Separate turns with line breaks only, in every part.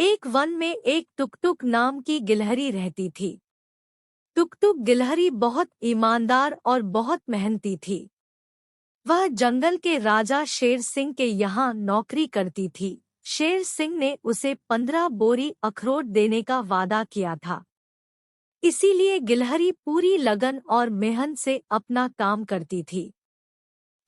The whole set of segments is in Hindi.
एक वन में एक टुकटुक नाम की गिलहरी रहती थी। टुकटुक गिलहरी बहुत ईमानदार और बहुत मेहनती थी। वह जंगल के राजा शेर सिंह के यहाँ नौकरी करती थी। शेर सिंह ने उसे 15 बोरी अखरोट देने का वादा किया था। इसीलिए गिलहरी पूरी लगन और मेहनत से अपना काम करती थी।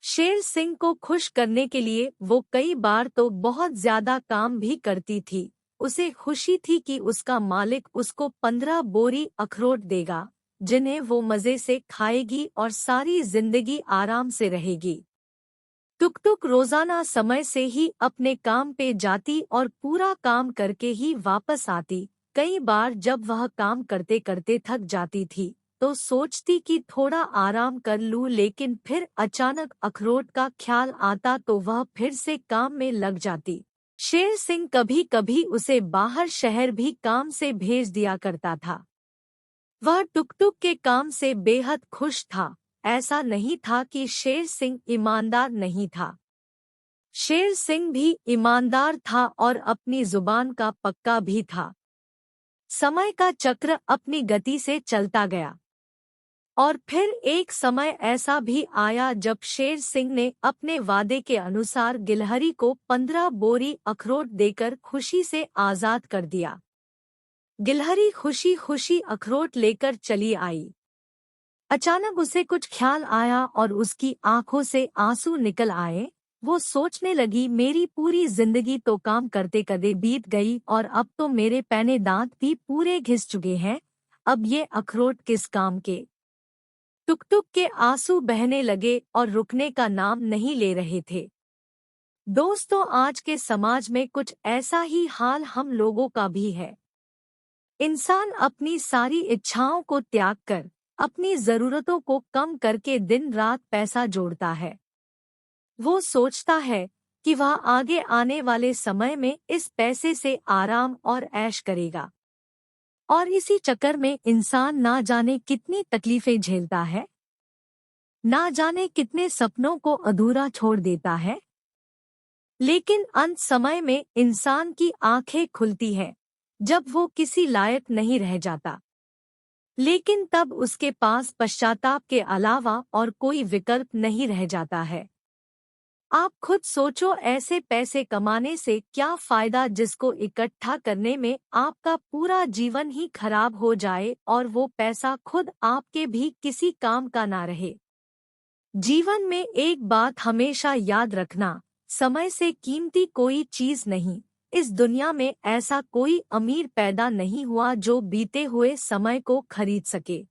शेर सिंह को खुश करने के लिए वो कई बार तो बहुत ज्यादा काम भी करती थी। उसे खुशी थी कि उसका मालिक उसको 15 बोरी अखरोट देगा, जिन्हें वो मजे से खाएगी और सारी जिंदगी आराम से रहेगी। टुकटुक रोजाना समय से ही अपने काम पे जाती और पूरा काम करके ही वापस आती। कई बार जब वह काम करते करते थक जाती थी तो सोचती कि थोड़ा आराम कर लूं, लेकिन फिर अचानक अखरोट का ख्याल आता तो वह फिर से काम में लग जाती। शेर सिंह कभी कभी उसे बाहर शहर भी काम से भेज दिया करता था। वह टुकटुक के काम से बेहद खुश था। ऐसा नहीं था कि शेर सिंह ईमानदार नहीं था। शेर सिंह भी ईमानदार था और अपनी जुबान का पक्का भी था। समय का चक्र अपनी गति से चलता गया और फिर एक समय ऐसा भी आया जब शेर सिंह ने अपने वादे के अनुसार गिलहरी को 15 बोरी अखरोट देकर खुशी से आजाद कर दिया। गिलहरी खुशी खुशी अखरोट लेकर चली आई। अचानक उसे कुछ ख्याल आया और उसकी आंखों से आंसू निकल आए। वो सोचने लगी, मेरी पूरी जिंदगी तो काम करते करते बीत गई और अब तो मेरे पैने दांत भी पूरे घिस चुके हैं। अब ये अखरोट किस काम के। टुकटुक के आंसू बहने लगे और रुकने का नाम नहीं ले रहे थे। दोस्तों, आज के समाज में कुछ ऐसा ही हाल हम लोगों का भी है। इंसान अपनी सारी इच्छाओं को त्याग कर अपनी जरूरतों को कम करके दिन रात पैसा जोड़ता है। वो सोचता है कि वह आगे आने वाले समय में इस पैसे से आराम और ऐश करेगा, और इसी चक्कर में इंसान ना जाने कितनी तकलीफें झेलता है, ना जाने कितने सपनों को अधूरा छोड़ देता है। लेकिन अंत समय में इंसान की आंखें खुलती हैं जब वो किसी लायक नहीं रह जाता। लेकिन तब उसके पास पश्चाताप के अलावा और कोई विकल्प नहीं रह जाता है। आप खुद सोचो, ऐसे पैसे कमाने से क्या फायदा जिसको इकट्ठा करने में आपका पूरा जीवन ही खराब हो जाए और वो पैसा खुद आपके भी किसी काम का ना रहे। जीवन में एक बात हमेशा याद रखना, समय से कीमती कोई चीज नहीं। इस दुनिया में ऐसा कोई अमीर पैदा नहीं हुआ जो बीते हुए समय को खरीद सके।